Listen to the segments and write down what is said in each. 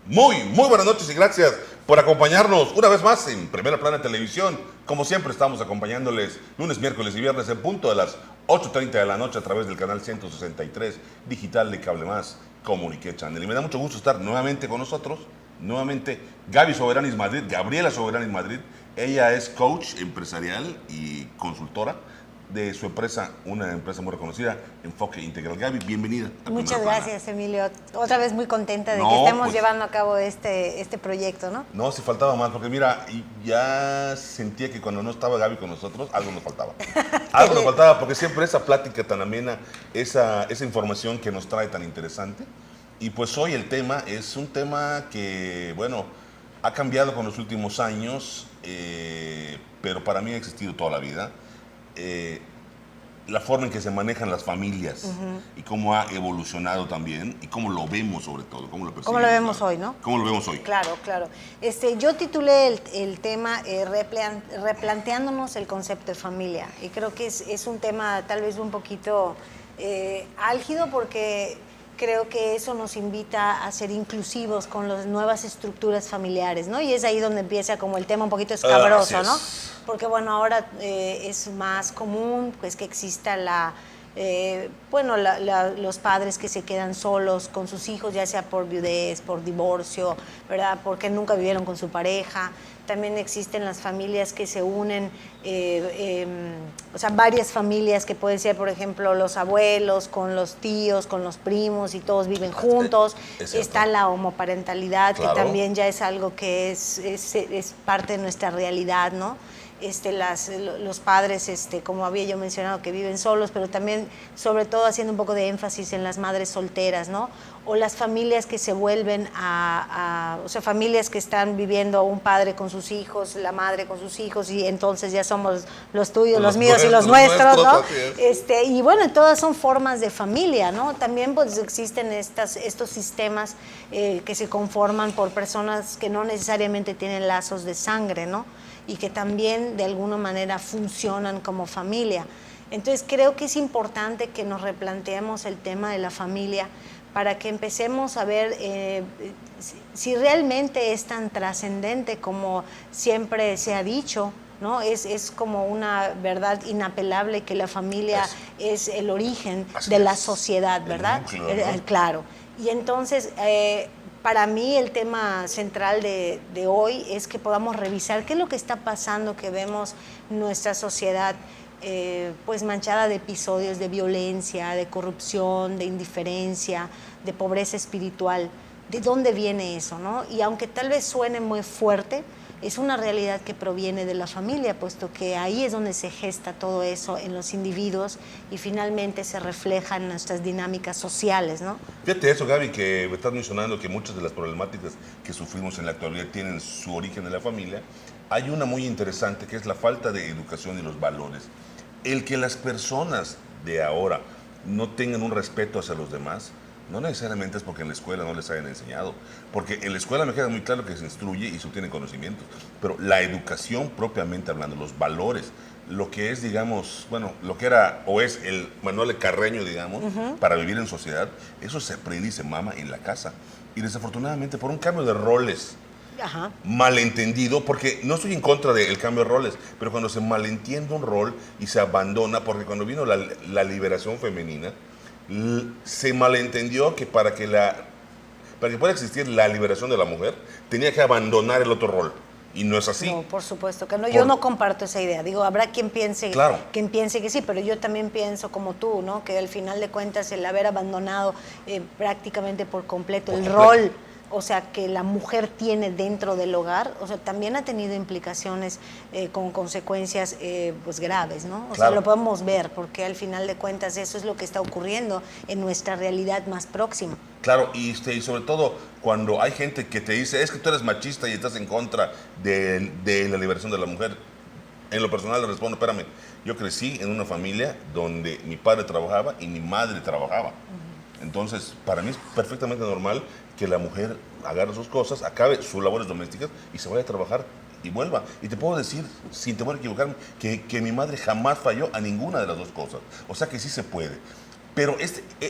Muy buenas noches y gracias por acompañarnos una vez más en Primera Plana Televisión. Como siempre estamos acompañándoles lunes, miércoles y viernes en punto de las 8:30 de la noche a través del canal 163 digital de Cable Más Comunique Channel. Y me da mucho gusto estar nuevamente con nosotros, nuevamente Gaby Soberanis Madrid, Gabriela Soberanis Madrid. Ella es coach empresarial y consultora de su empresa, una empresa muy reconocida, Enfoque Integral. Gaby, bienvenida. Muchas gracias, Emilio. Otra vez muy contenta de que estemos llevando a cabo este proyecto, ¿no? No, si faltaba más, porque mira, ya sentía que cuando no estaba Gaby con nosotros, algo nos faltaba. Algo nos faltaba, porque siempre esa plática tan amena, esa información que nos trae tan interesante. Y pues hoy el tema es un tema que, bueno, ha cambiado con los últimos años, pero para mí ha existido toda la vida. La forma en que se manejan las familias y cómo ha evolucionado también y cómo lo vemos sobre todo, cómo lo percibimos. Cómo lo vemos hoy, ¿no? Cómo lo vemos hoy. Claro. Yo titulé el tema replanteándonos el concepto de familia, y creo que es un tema tal vez un poquito álgido, porque creo que eso nos invita a ser inclusivos con las nuevas estructuras familiares, ¿no? Y es ahí donde empieza como el tema un poquito escabroso, ¿no? Porque bueno, ahora es más común pues que exista los padres que se quedan solos con sus hijos, ya sea por viudez, por divorcio, ¿verdad? Porque nunca vivieron con su pareja. También existen las familias que se unen, varias familias que pueden ser, por ejemplo, los abuelos con los tíos, con los primos, y todos viven juntos. Está la homoparentalidad, claro, que también ya es algo que es parte de nuestra realidad, ¿no? Los padres, como había yo mencionado, que viven solos, pero también, sobre todo, haciendo un poco de énfasis en las madres solteras, ¿no? O las familias que se vuelven familias que están viviendo un padre con sus hijos, la madre con sus hijos, y entonces ya somos los tuyos, los míos y los nuestros, ¿no? Y bueno, todas son formas de familia, ¿no? También pues existen estos sistemas que se conforman por personas que no necesariamente tienen lazos de sangre, ¿no? Y que también de alguna manera funcionan como familia. Entonces creo que es importante que nos replanteemos el tema de la familia para que empecemos a ver si realmente es tan trascendente como siempre se ha dicho, ¿no? Es como una verdad inapelable que la familia es el origen de la sociedad, ¿verdad? Claro. Y entonces para mí el tema central de hoy es que podamos revisar qué es lo que está pasando, que vemos nuestra sociedad pues manchada de episodios de violencia, de corrupción, de indiferencia, de pobreza espiritual. ¿De dónde viene eso, no? Y aunque tal vez suene muy fuerte, es una realidad que proviene de la familia, puesto que ahí es donde se gesta todo eso en los individuos y finalmente se refleja en nuestras dinámicas sociales, ¿no? Fíjate eso, Gaby, que me estás mencionando que muchas de las problemáticas que sufrimos en la actualidad tienen su origen en la familia. Hay una muy interesante que es la falta de educación y los valores. El que las personas de ahora no tengan un respeto hacia los demás, no necesariamente es porque en la escuela no les hayan enseñado, porque en la escuela me queda muy claro que se instruye y se obtienen conocimientos, pero la educación propiamente hablando, los valores, lo que es, digamos, bueno, lo que era o es el manual de Carreño, digamos, para vivir en sociedad, eso se aprende y se mama en la casa. Y desafortunadamente por un cambio de roles, malentendido, porque no estoy en contra del cambio de roles, pero cuando se malentiende un rol y se abandona, porque cuando vino la liberación femenina, se malentendió que para que pueda existir la liberación de la mujer, tenía que abandonar el otro rol. Y no es así. No, por supuesto que no. Yo no comparto esa idea. Digo, habrá quien piense, claro, que sí, pero yo también pienso como tú, ¿no? Que al final de cuentas el haber abandonado prácticamente por completo el rol, o sea, que la mujer tiene dentro del hogar, o sea, también ha tenido implicaciones con consecuencias pues graves, ¿no? O sea, lo podemos ver, porque al final de cuentas eso es lo que está ocurriendo en nuestra realidad más próxima. Claro, y sobre todo cuando hay gente que te dice, es que tú eres machista y estás en contra de la liberación de la mujer. En lo personal le respondo, espérame, yo crecí en una familia donde mi padre trabajaba y mi madre trabajaba. Entonces, para mí es perfectamente normal que la mujer agarre sus cosas, acabe sus labores domésticas y se vaya a trabajar y vuelva. Y te puedo decir, sin temor a equivocarme, que mi madre jamás falló a ninguna de las dos cosas. O sea que sí se puede. Pero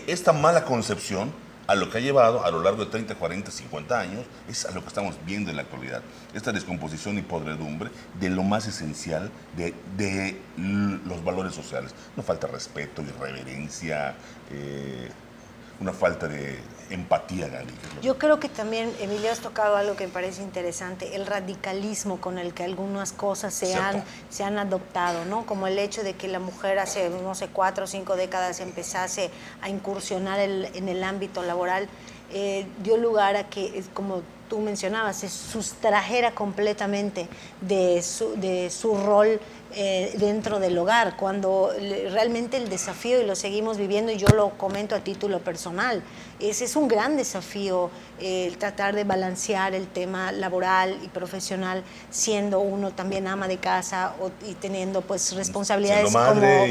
esta mala concepción a lo que ha llevado a lo largo de 30, 40, 50 años, es a lo que estamos viendo en la actualidad. Esta descomposición y podredumbre de lo más esencial de los valores sociales. No falta respeto, irreverencia, una falta de empatía, Gaby. Yo creo que también, Emilio, has tocado algo que me parece interesante, el radicalismo con el que algunas cosas se han adoptado, ¿no? Como el hecho de que la mujer hace, no sé, 4 o 5 décadas empezase a incursionar en el ámbito laboral, dio lugar a que, como tú mencionabas, se sustrajera completamente de su rol dentro del hogar, cuando realmente el desafío, y lo seguimos viviendo, y yo lo comento a título personal, ese es un gran desafío, el tratar de balancear el tema laboral y profesional, siendo uno también ama de casa y teniendo pues responsabilidades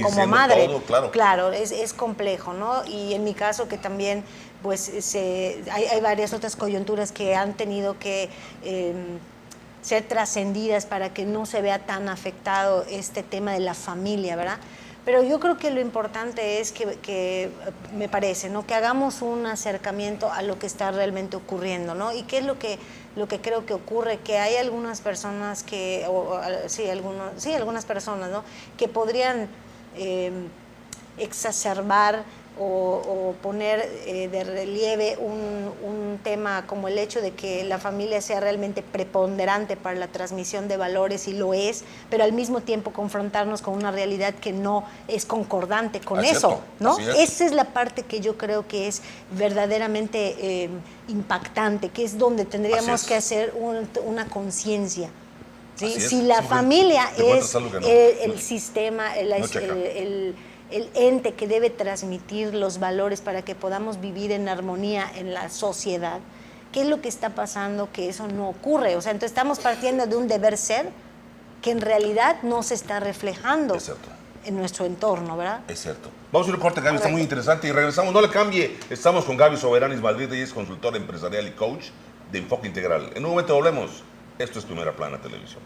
como madre. Todo, claro, es complejo, ¿no? Y en mi caso, que también pues hay varias otras coyunturas que han tenido que ser trascendidas para que no se vea tan afectado este tema de la familia, ¿verdad? Pero yo creo que lo importante es que me parece, ¿no? Que hagamos un acercamiento a lo que está realmente ocurriendo, ¿no? Y qué es lo que creo que ocurre, que hay algunas personas algunas personas, ¿no? Que podrían exacerbar o poner de relieve un tema como el hecho de que la familia sea realmente preponderante para la transmisión de valores, y lo es, pero al mismo tiempo confrontarnos con una realidad que no es concordante con eso, ¿no? Esa es la parte que yo creo que es verdaderamente impactante, que es donde tendríamos que hacer una conciencia. ¿Sí? Si la familia es el sistema, el ente que debe transmitir los valores para que podamos vivir en armonía en la sociedad, ¿qué es lo que está pasando que eso no ocurre? O sea, entonces estamos partiendo de un deber ser que en realidad no se está reflejando en nuestro entorno, ¿verdad? Es cierto. Vamos a ir a un corte, Gaby, está muy interesante, y regresamos. No le cambie, estamos con Gaby Soberanis Madrid, ella es consultora empresarial y coach de Enfoque Integral. En un momento volvemos. Esto es Primera Plana Televisión.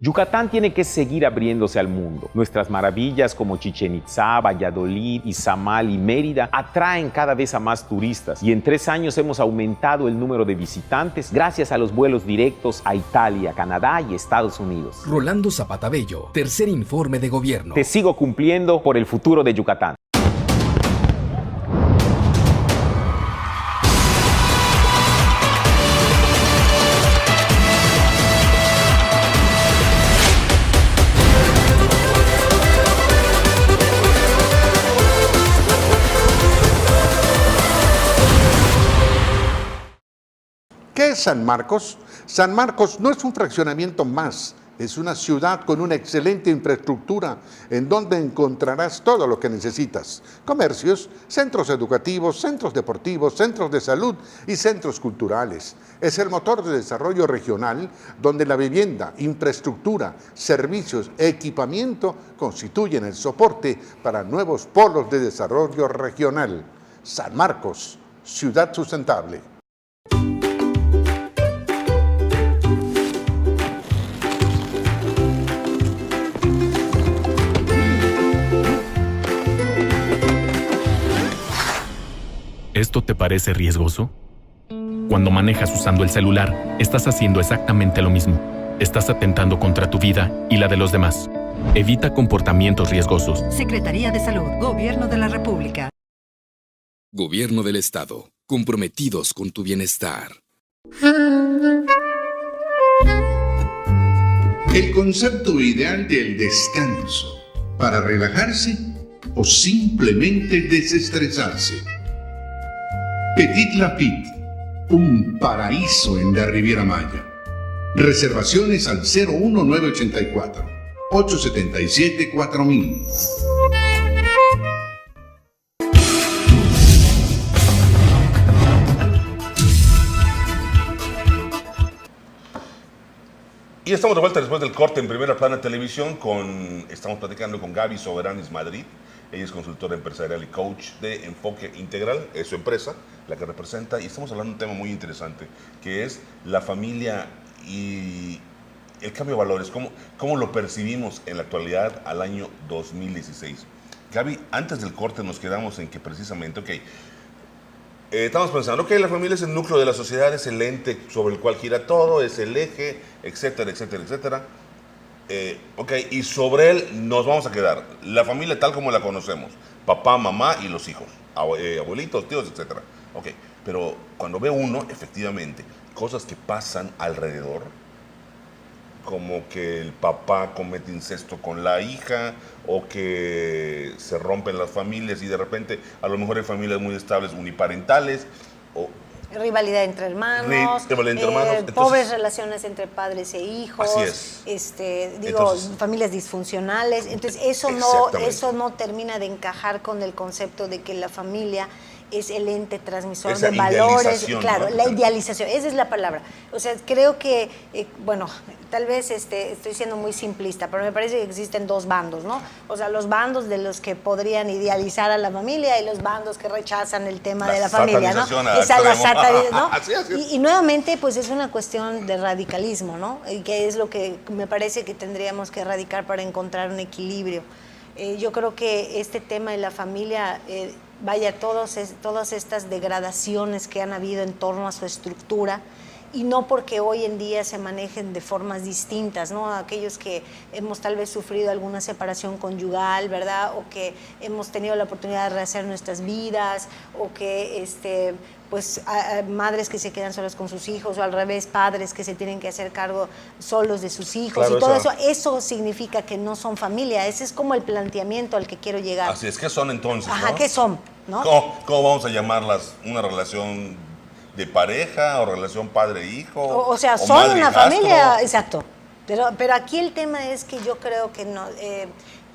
Yucatán tiene que seguir abriéndose al mundo. Nuestras maravillas como Chichén Itzá, Valladolid, Izamal y Mérida atraen cada vez a más turistas, y en 3 años hemos aumentado el número de visitantes gracias a los vuelos directos a Italia, Canadá y Estados Unidos. Rolando Zapata Bello, tercer informe de gobierno. Te sigo cumpliendo por el futuro de Yucatán. ¿Qué es San Marcos? San Marcos no es un fraccionamiento más, es una ciudad con una excelente infraestructura en donde encontrarás todo lo que necesitas: comercios, centros educativos, centros deportivos, centros de salud y centros culturales. Es el motor de desarrollo regional donde la vivienda, infraestructura, servicios, equipamiento constituyen el soporte para nuevos polos de desarrollo regional. San Marcos, ciudad sustentable. ¿Esto te parece riesgoso? Cuando manejas usando el celular, estás haciendo exactamente lo mismo. Estás atentando contra tu vida y la de los demás. Evita comportamientos riesgosos. Secretaría de Salud, Gobierno de la República. Gobierno del Estado, comprometidos con tu bienestar. El concepto ideal del descanso, para relajarse o simplemente desestresarse. Petit Lapid, un paraíso en la Riviera Maya. Reservaciones al 01984 877 4000. Y estamos de vuelta después del corte en Primera Plana Televisión. Estamos platicando con Gaby Soberanis Madrid. Ella es consultora empresarial y coach de Enfoque Integral, es su empresa, la que representa, y estamos hablando de un tema muy interesante, que es la familia y el cambio de valores, ¿cómo lo percibimos en la actualidad al año 2016? Gaby, antes del corte nos quedamos en que precisamente, estamos pensando, la familia es el núcleo de la sociedad, es el ente sobre el cual gira todo, es el eje, etcétera, etcétera, etcétera. Y sobre él nos vamos a quedar. La familia tal como la conocemos, papá, mamá y los hijos, abuelitos, tíos, etcétera. Pero cuando ve uno, efectivamente, cosas que pasan alrededor, como que el papá comete incesto con la hija, o que se rompen las familias y de repente a lo mejor hay familias muy estables uniparentales, o rivalidad entre hermanos, Entonces, pobres relaciones entre padres e hijos, así es. Familias disfuncionales. Entonces eso no termina de encajar con el concepto de que la familia es el ente transmisor de valores. Claro, ¿no? La idealización, esa es la palabra. O sea, creo que, tal vez estoy siendo muy simplista, pero me parece que existen dos bandos, ¿no? O sea, los bandos de los que podrían idealizar a la familia y los bandos que rechazan el tema de la familia, ¿no? Esa la satanización, ¿no? Así. Y nuevamente, pues es una cuestión de radicalismo, ¿no? Y que es lo que me parece que tendríamos que erradicar para encontrar un equilibrio. Yo creo que este tema de la familia, todas estas degradaciones que han habido en torno a su estructura, y no porque hoy en día se manejen de formas distintas, ¿no? Aquellos que hemos tal vez sufrido alguna separación conyugal, ¿verdad? O que hemos tenido la oportunidad de rehacer nuestras vidas, o que madres que se quedan solas con sus hijos, o al revés, padres que se tienen que hacer cargo solos de sus hijos, claro, y todo eso significa que no son familia. Ese es como el planteamiento al que quiero llegar. Así es, ¿qué son entonces? Ajá, ¿no? ¿Qué son? ¿No? ¿Cómo vamos a llamarlas? ¿Una relación de pareja o relación padre-hijo? O sea, son una familia, exacto. Pero aquí el tema es que yo creo que no...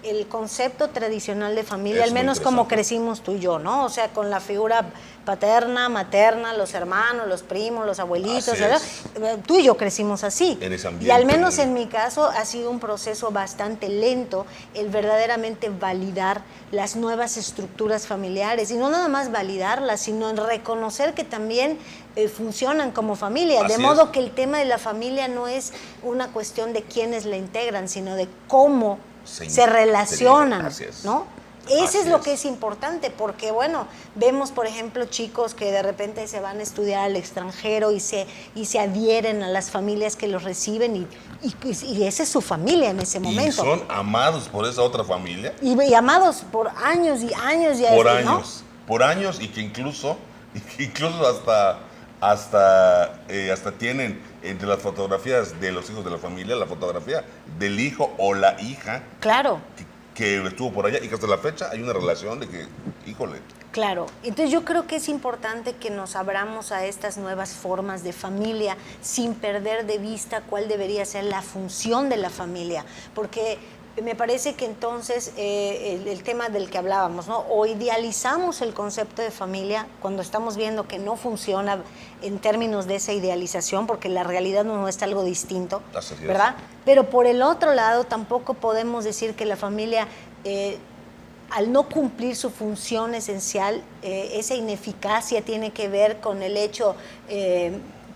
el concepto tradicional de familia, al menos como crecimos tú y yo, ¿no? O sea, con la figura paterna, materna, los hermanos, los primos, los abuelitos, ¿verdad? Tú y yo crecimos así. En ese ambiente. Y al menos en mi caso ha sido un proceso bastante lento el verdaderamente validar las nuevas estructuras familiares. Y no nada más validarlas, sino en reconocer que también funcionan como familia. Así de modo es. que el tema de la familia no es una cuestión de quiénes la integran, sino de cómo se relacionan, ¿no? Ese es lo que es importante, porque vemos por ejemplo chicos que de repente se van a estudiar al extranjero y se adhieren a las familias que los reciben y esa es su familia en ese momento. Y son amados por esa otra familia. Y amados por años y años. Por años y que incluso hasta tienen entre las fotografías de los hijos de la familia la fotografía del hijo o la hija. Claro. Que estuvo por allá y que hasta la fecha hay una relación de que, híjole. Claro, entonces yo creo que es importante que nos abramos a estas nuevas formas de familia sin perder de vista cuál debería ser la función de la familia, porque me parece que entonces el tema del que hablábamos, ¿no? O idealizamos el concepto de familia cuando estamos viendo que no funciona en términos de esa idealización, porque la realidad nos muestra algo distinto, ¿verdad? Pero por el otro lado tampoco podemos decir que la familia, al no cumplir su función esencial, esa ineficacia tiene que ver con el hecho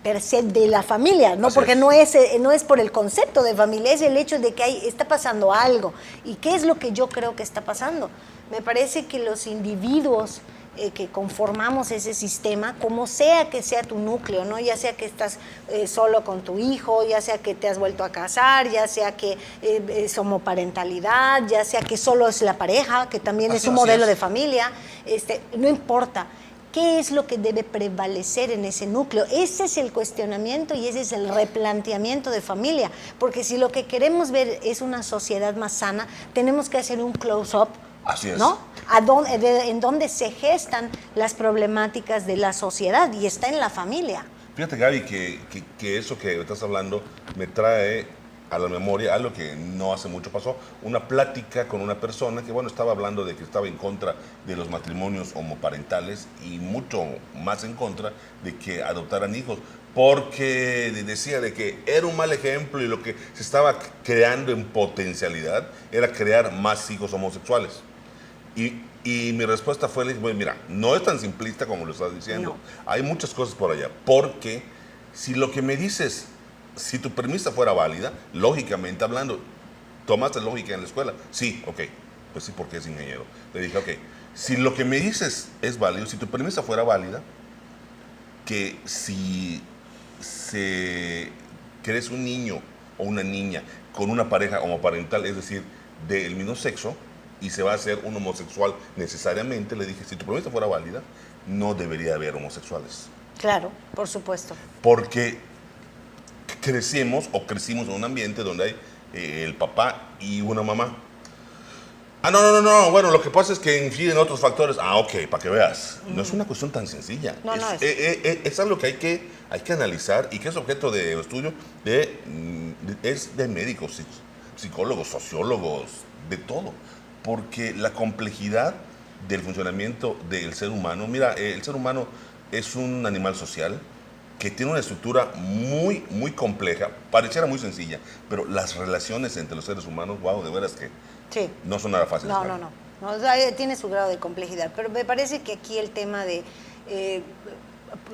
per se de la familia, ¿no? Porque no es por el concepto de familia, es el hecho de que está pasando algo. ¿Y qué es lo que yo creo que está pasando? Me parece que los individuos que conformamos ese sistema, como sea que sea tu núcleo, ¿no? Ya sea que estás solo con tu hijo, ya sea que te has vuelto a casar, ya sea que es homoparentalidad, ya sea que solo es la pareja, que también es un modelo de familia, no importa. ¿Qué es lo que debe prevalecer en ese núcleo? Ese es el cuestionamiento y ese es el replanteamiento de familia, porque si lo que queremos ver es una sociedad más sana, tenemos que hacer un close-up, ¿no? En donde se gestan las problemáticas de la sociedad y está en la familia. Fíjate, Gaby, que eso que estás hablando me trae a la memoria algo que no hace mucho pasó, una plática con una persona que, estaba hablando de que estaba en contra de los matrimonios homoparentales y mucho más en contra de que adoptaran hijos, porque decía de que era un mal ejemplo y lo que se estaba creando en potencialidad era crear más hijos homosexuales. Y mi respuesta fue, mira, no es tan simplista como lo estás diciendo, hay muchas cosas por allá, porque si lo que me dices si tu premisa fuera válida, lógicamente hablando, ¿tomaste lógica en la escuela? Sí, ok, pues sí, porque es ingeniero. Le dije, ok, si lo que me dices es válido, si tu premisa fuera válida, que si que eres un niño o una niña con una pareja homoparental, es decir, del mismo sexo, y se va a hacer un homosexual necesariamente, le dije, si tu premisa fuera válida, no debería haber homosexuales. Claro, por supuesto. Porque crecimos en un ambiente donde hay el papá y una mamá. Ah, no, bueno, lo que pasa es que influyen otros factores. Ah, ok, para que veas. No es una cuestión tan sencilla. No, es algo que hay que analizar y que es objeto de estudio es de médicos, psicólogos, sociólogos, de todo. Porque la complejidad del funcionamiento del ser humano, mira, el ser humano es un animal social que tiene una estructura muy, muy compleja, pareciera muy sencilla, pero las relaciones entre los seres humanos, wow, de veras que sí, no son nada fáciles. No, o sea, tiene su grado de complejidad, pero me parece que aquí el tema de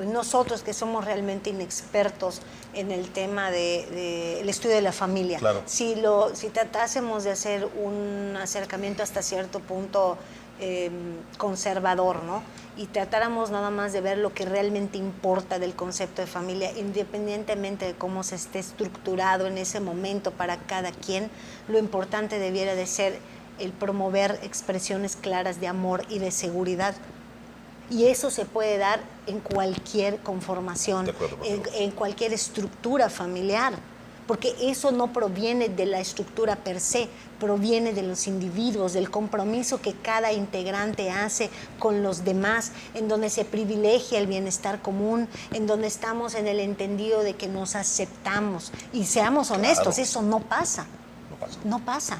nosotros que somos realmente inexpertos en el tema el estudio de la familia, claro. Si tratásemos de hacer un acercamiento hasta cierto punto conservador, ¿no? Y tratáramos nada más de ver lo que realmente importa del concepto de familia, independientemente de cómo se esté estructurado en ese momento para cada quien, lo importante debiera de ser el promover expresiones claras de amor y de seguridad. Y eso se puede dar en cualquier conformación, en cualquier estructura familiar, porque eso no proviene de la estructura per se, proviene de los individuos, del compromiso que cada integrante hace con los demás, en donde se privilegia el bienestar común, en donde estamos en el entendido de que nos aceptamos. Y seamos honestos, eso no pasa. No pasa.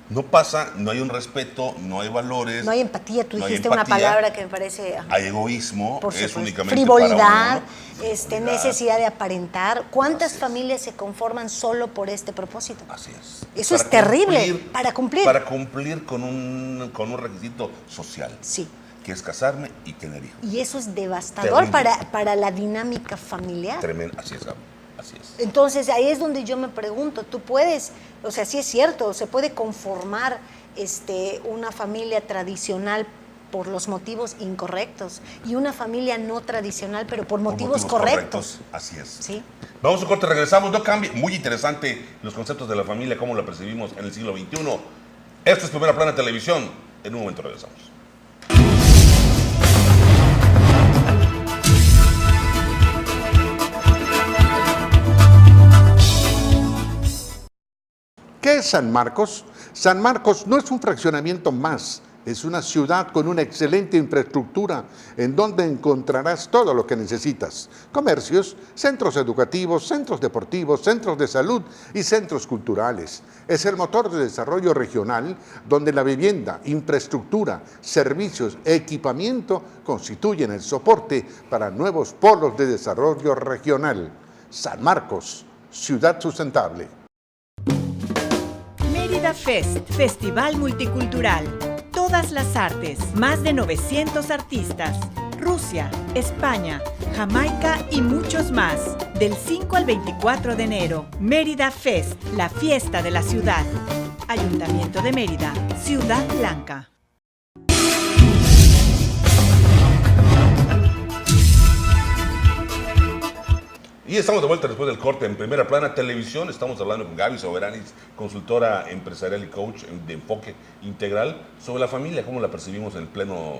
No pasa, no hay un respeto, no hay valores. No hay empatía, tú dijiste una palabra que me parece... Hay egoísmo, es únicamente frivolidad, para uno, necesidad de aparentar. ¿Cuántas familias se conforman solo por este propósito? Así es. Eso es terrible, para cumplir. Para cumplir con un requisito social. Sí. Que es casarme y tener hijos. Y eso es devastador para la dinámica familiar. Tremendo, así es, Gaby. Así es. Entonces, ahí es donde yo me pregunto, tú puedes, o sea, sí es cierto, se puede conformar una familia tradicional por los motivos incorrectos y una familia no tradicional, pero por motivos correctos. Así es. ¿Sí? Vamos a corte, regresamos, no cambie. Muy interesante los conceptos de la familia, cómo la percibimos en el siglo XXI. Esto es Primera Plana Televisión. En un momento regresamos. ¿Qué es San Marcos? San Marcos no es un fraccionamiento más, es una ciudad con una excelente infraestructura en donde encontrarás todo lo que necesitas. Comercios, centros educativos, centros deportivos, centros de salud y centros culturales. Es el motor de desarrollo regional donde la vivienda, infraestructura, servicios, equipamiento constituyen el soporte para nuevos polos de desarrollo regional. San Marcos, ciudad sustentable. Mérida Fest, festival multicultural. Todas las artes, más de 900 artistas. Rusia, España, Jamaica y muchos más. Del 5 al 24 de enero, Mérida Fest, la fiesta de la ciudad. Ayuntamiento de Mérida, Ciudad Blanca. Y estamos de vuelta después del corte en Primera Plana Televisión. Estamos hablando con Gaby Soberanis, consultora empresarial y coach de enfoque integral, sobre la familia, cómo la percibimos en el pleno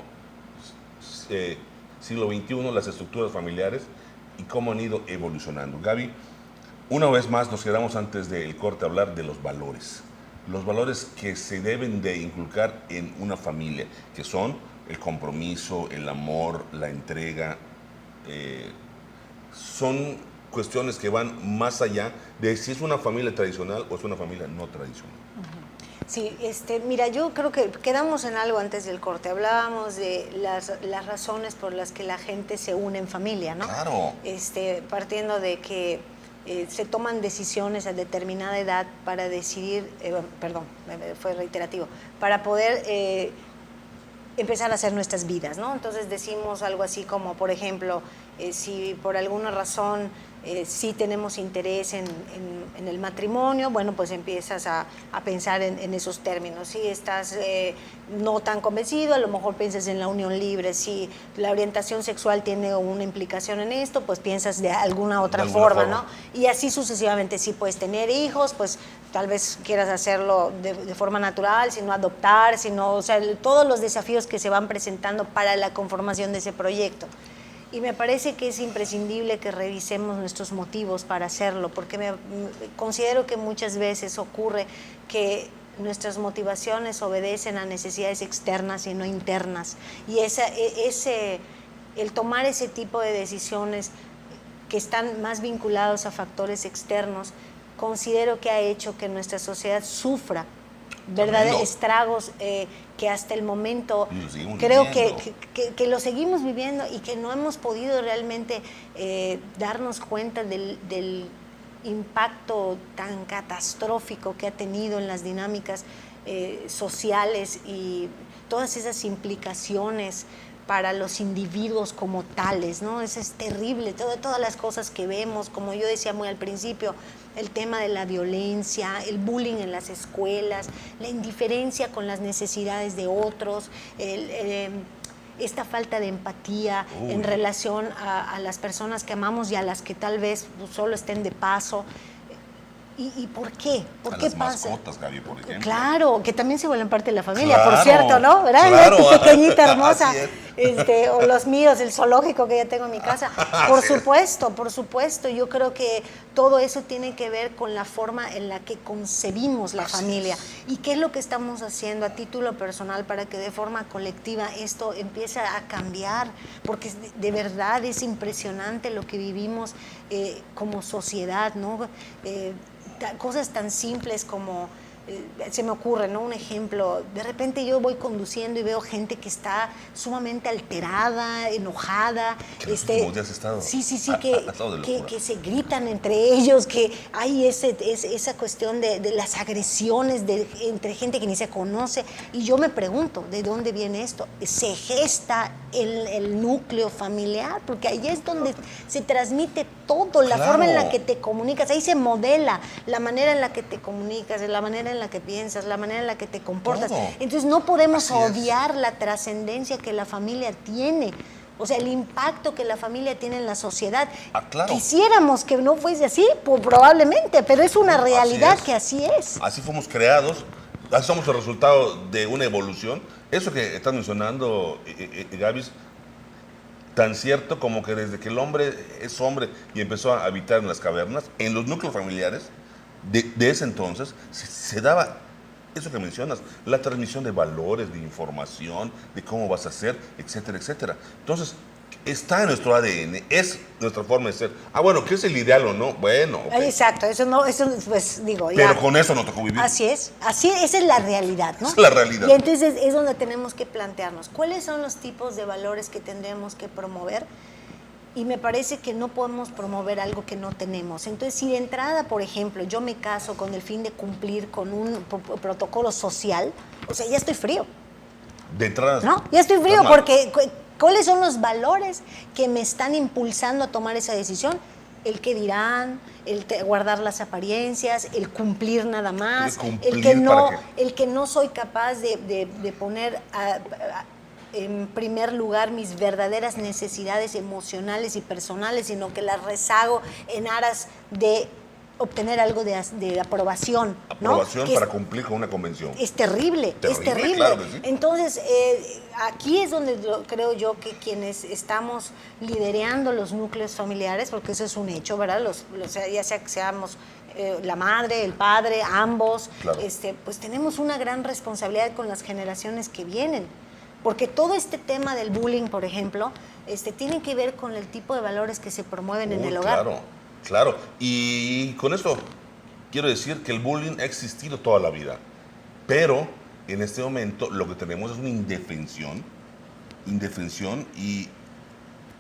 siglo XXI, las estructuras familiares y cómo han ido evolucionando. Gaby, una vez más nos quedamos antes del corte a hablar de los valores. Los valores que se deben de inculcar en una familia, que son el compromiso, el amor, la entrega, son cuestiones que van más allá de si es una familia tradicional o es una familia no tradicional. Sí, mira, yo creo que quedamos en algo antes del corte. Hablábamos de las razones por las que la gente se une en familia, ¿no? Claro. Partiendo de que se toman decisiones a determinada edad para decidir, fue reiterativo, para poder empezar a hacer nuestras vidas, ¿no? Entonces decimos algo así como, por ejemplo, si por alguna razón sí tenemos interés en el matrimonio, bueno, pues empiezas a pensar en esos términos. Si estás no tan convencido, a lo mejor piensas en la unión libre. Si la orientación sexual tiene una implicación en esto, pues piensas de alguna otra forma, ¿no? Y así sucesivamente. Si puedes tener hijos, pues tal vez quieras hacerlo de forma natural, sino adoptar, sino, o sea, todos los desafíos que se van presentando para la conformación de ese proyecto. Y me parece que es imprescindible que revisemos nuestros motivos para hacerlo, porque considero que muchas veces ocurre que nuestras motivaciones obedecen a necesidades externas y no internas. Y el tomar ese tipo de decisiones que están más vinculados a factores externos, considero que ha hecho que nuestra sociedad sufra verdaderos estragos que hasta el momento creo que lo seguimos viviendo y que no hemos podido realmente darnos cuenta del impacto tan catastrófico que ha tenido en las dinámicas sociales y todas esas implicaciones para los individuos como tales, ¿no? Eso es terrible, todas las cosas que vemos, como yo decía muy al principio, el tema de la violencia, el bullying en las escuelas, la indiferencia con las necesidades de otros, esta falta de empatía en relación a las personas que amamos y a las que tal vez solo estén de paso. ¿Y por qué? ¿Por qué pasa? Mascotas, Gaby, por ejemplo. Claro, que también se vuelven parte de la familia, Claro, por cierto, ¿no? ¿Verdad? Claro. Tu pequeñita hermosa. Así O los míos, el zoológico que ya tengo en mi casa. Por supuesto. Yo creo que todo eso tiene que ver con la forma en la que concebimos la familia. ¿Y qué es lo que estamos haciendo a título personal para que de forma colectiva esto empiece a cambiar? Porque de verdad es impresionante lo que vivimos como sociedad, ¿no? Cosas tan simples como, se me ocurre, ¿no? Un ejemplo, de repente yo voy conduciendo y veo gente que está sumamente alterada, enojada. ¿Cómo te has estado? Sí, que se gritan entre ellos, que hay esa cuestión de las agresiones entre gente que ni se conoce. Y yo me pregunto, ¿de dónde viene esto? Se gesta el núcleo familiar, porque ahí es donde se transmite todo, la forma en la que te comunicas, ahí se modela la manera en la que te comunicas, la manera en la que piensas, la manera en la que te comportas. Todo. Entonces no podemos obviar la trascendencia que la familia tiene, o sea, el impacto que la familia tiene en la sociedad. Claro. Quisiéramos que no fuese así, pues probablemente, pero es una realidad que así es. Así fuimos creados, así somos el resultado de una evolución. Eso que estás mencionando, Gaby, tan cierto como que desde que el hombre es hombre y empezó a habitar en las cavernas, en los núcleos familiares, de ese entonces, se daba eso que mencionas, la transmisión de valores, de información, de cómo vas a ser, etcétera, etcétera. Entonces, está en nuestro ADN, es nuestra forma de ser. Bueno, ¿qué es el ideal o no? Bueno, okay. Exacto, eso pues digo, pero ya. con eso no tocó vivir. Así es, esa es la realidad, ¿no? Es la realidad. Y entonces es donde tenemos que plantearnos, ¿cuáles son los tipos de valores que tendremos que promover? Y me parece que no podemos promover algo que no tenemos. Entonces, si de entrada, por ejemplo, yo me caso con el fin de cumplir con un protocolo social, o sea, ya estoy frío. De entrada. ¿No? Ya estoy frío porque ¿cuáles son los valores que me están impulsando a tomar esa decisión? El que dirán, guardar las apariencias, el cumplir nada más, el que no soy capaz de poner en primer lugar mis verdaderas necesidades emocionales y personales, sino que las rezago en aras de obtener algo de aprobación. Aprobación, ¿no? Para cumplir con una convención. Es terrible. Claro que sí. Entonces, aquí es donde creo yo que quienes estamos liderando los núcleos familiares, porque eso es un hecho, ¿verdad? Ya sea que seamos la madre, el padre, ambos, claro. Pues tenemos una gran responsabilidad con las generaciones que vienen. Porque todo este tema del bullying, por ejemplo, tiene que ver con el tipo de valores que se promueven en el hogar. Claro. Y con esto quiero decir que el bullying ha existido toda la vida. Pero en este momento lo que tenemos es una indefensión y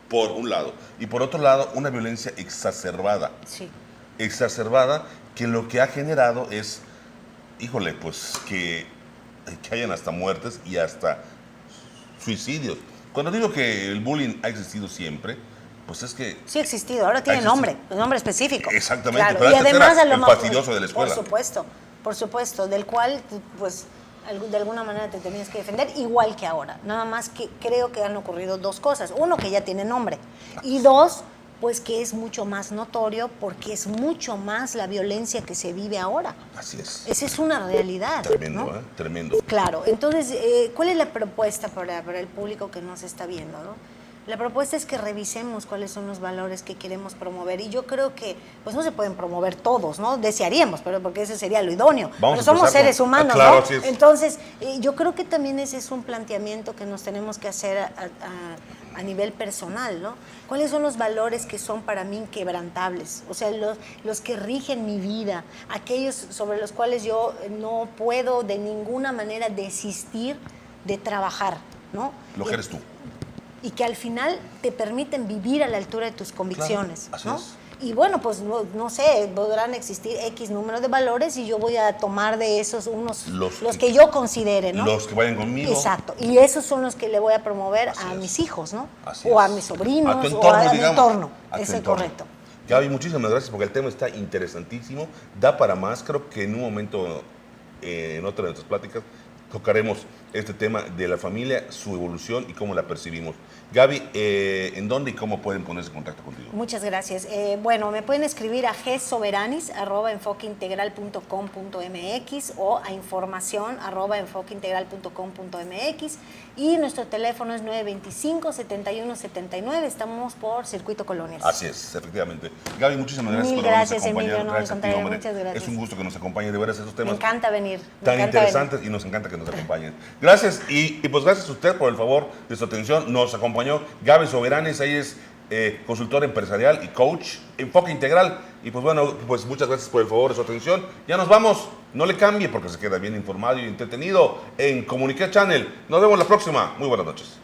por un lado. Y por otro lado, una violencia exacerbada. Sí. Exacerbada que lo que ha generado es, pues que hayan hasta muertes y hasta suicidios. Cuando digo que el bullying ha existido siempre, Pues es que... Sí ha existido, ahora tiene nombre, un nombre específico. Exactamente, claro. pero Y antes además era a lo el mejor, fastidioso de la escuela. Por supuesto, del cual pues de alguna manera te tenías que defender, igual que ahora. Nada más que creo que han ocurrido dos cosas. Uno, que ya tiene nombre. Y dos, pues que es mucho más notorio porque es mucho más la violencia que se vive ahora. Así es. Esa es una realidad. Tremendo, ¿no? Tremendo. Claro, entonces, ¿cuál es la propuesta para el público que nos está viendo, ¿no? La propuesta es que revisemos cuáles son los valores que queremos promover y yo creo que pues no se pueden promover todos, ¿no? Desearíamos, pero porque ese sería lo idóneo. Pero somos seres humanos, claro, ¿no? Entonces, yo creo que también ese es un planteamiento que nos tenemos que hacer a nivel personal, ¿no? ¿Cuáles son los valores que son para mí inquebrantables? O sea, los que rigen mi vida, aquellos sobre los cuales yo no puedo de ninguna manera desistir de trabajar, ¿no? Lo que eres tú. Y que al final te permiten vivir a la altura de tus convicciones, claro, así ¿no? es. Y bueno, pues no sé, podrán existir X número de valores y yo voy a tomar de esos los que yo considere, ¿no? Los que vayan conmigo. Exacto, y esos son los que le voy a promover Así a es. mis hijos, ¿no? Así o a es. mis sobrinos, a tu entorno, o a mi digamos. entorno. A tu Es entorno. correcto. Gaby, muchísimas gracias porque el tema está interesantísimo, da para más. Creo que en un momento, en otra de nuestras pláticas, tocaremos este tema de la familia, su evolución y cómo la percibimos. Gaby, ¿en dónde y cómo pueden ponerse en contacto contigo? Muchas gracias. Bueno, me pueden escribir a gsoveranis@enfoqueintegral.com.mx o a información@enfoqueintegral.com.mx y nuestro teléfono es 925-7179. Estamos por Circuito Colonias. Así es, efectivamente. Gaby, muchísimas gracias Mil por habernos gracias, acompañado. Emilio, no, al Gracias a ti, contrario, hombre. muchas gracias. Es un gusto que nos acompañen de veras esos temas Me encanta venir. tan interesantes y nos encanta que nos acompañen. Gracias y pues gracias a usted por el favor de su atención. Nos acompañó Gaby Soveranis, ella es consultora empresarial y coach, Enfoque Integral. Y pues bueno, pues muchas gracias por el favor de su atención. Ya nos vamos, no le cambie porque se queda bien informado y entretenido en Comuniqué Channel. Nos vemos la próxima. Muy buenas noches.